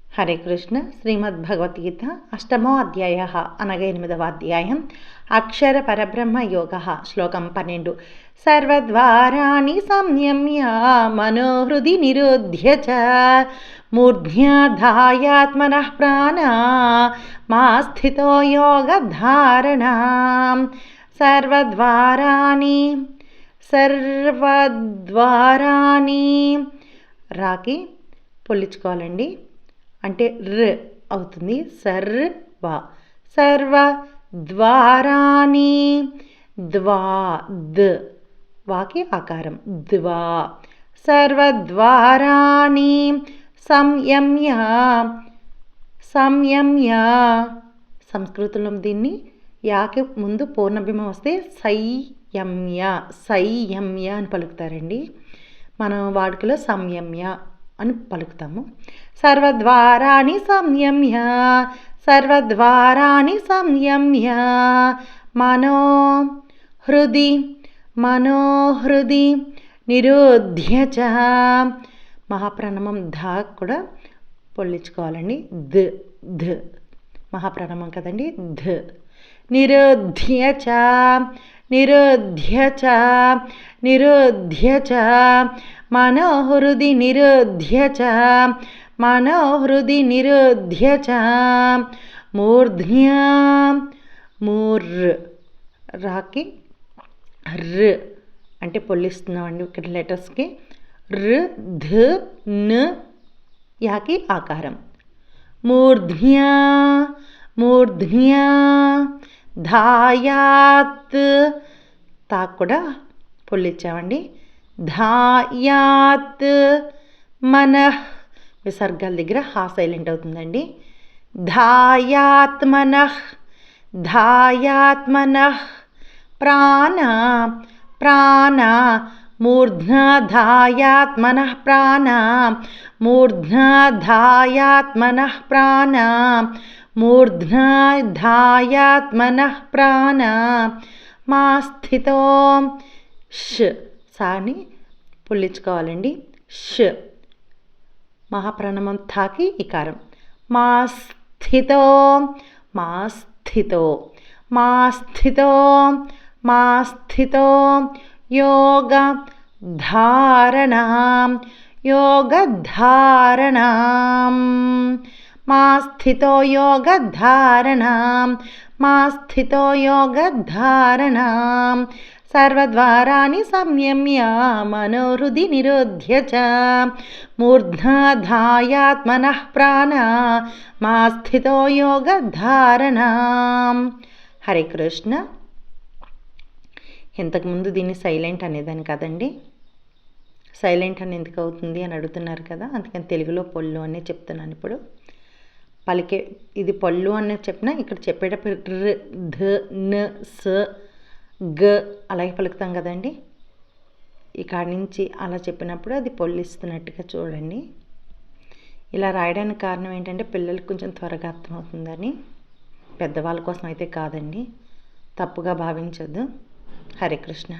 హరే కృష్ణ. శ్రీమద్భగవద్గీత అష్టమో అధ్యాయ అనగా 8వ అధ్యాయం అక్షర పరబ్రహ్మ యోగ. శ్లోకం 12. సర్వద్వారాణి సంయమ్య మనోహృది నిరుధ్య చ మూర్ధ్యాధాయాత్మనః ప్రాణ మా స్థితో యోగధారణా. సర్వద్వారాణి రాకి పొల్లించుకోవాలండి, అంటే ర్ అవుతుంది. సర్వ ద్వారాని వాకి ఆకారం ద్వా. సర్వద్వారాని సంయమ్య సంస్కృతంలో దీన్ని యాకి ముందు పూర్ణభీమం వస్తే సంయమ్య అని పలుకుతారండి. మనం వాడుకలో సంయమ్య అని పలుకుతాము. సర్వద్వారాని సంయమ్య మనోహృది నిరుధ్య చ. మహాప్రణమం ధ కూడా పొల్లించుకోవాలండి. మహాప్రణమం కదండి. నిరుధ్య చ మనోహృది నిరుధ్య చ రాకి ర్ అంటే పొల్లిస్తున్నామండి ఇక్కడ లెటర్స్కి. యాకి ఆకారం మూర్ధ్న్యా ధాయాత్ తాకు కూడా పొల్లించామండి. ధాయాత్ మనః విసర్గాల దగ్గర హా సైలెంట్ అవుతుందండి. ధాయాత్ మనః ప్రాణ మూర్ధ్నాధాయాత్ మనః ప్రాణ మా స్థితో సాని పొల్లించుకోవాలండి. మహాప్రణమం థాకి ఇకారం. మా స్థితో యోగధారణా. మా స్థితో యోగధారణా. సర్వద్వారాని సంయమ్య మనోహృది నిరుధ్య చ మూర్ధ్నాధాయాత్మనః ప్రాణ మా స్థితో యోగధారణా. హరే కృష్ణ. ఇంతకుముందు దీన్ని సైలెంట్ అనేదాన్ని కదండి. సైలెంట్ అని ఎందుకు అవుతుంది అని అడుగుతున్నారు కదా, అందుకని తెలుగులో పొల్లు అనే చెప్తున్నాను. ఇప్పుడు పలికే ఇది పొల్లు అని చెప్పినా ఇక్కడ చెప్పేటప్పుడు గ అలాగే పలుకుతాం కదండి. ఇక్కడి నుంచి అలా చెప్పినప్పుడు అది పొల్లిస్తున్నట్టుగా చూడండి. ఇలా రాయడానికి కారణం ఏంటంటే పిల్లలకు కొంచెం త్వరగా అర్థమవుతుందని. పెద్దవాళ్ళ కోసం అయితే కాదండి, తప్పుగా భావించొద్దు. హరే కృష్ణ.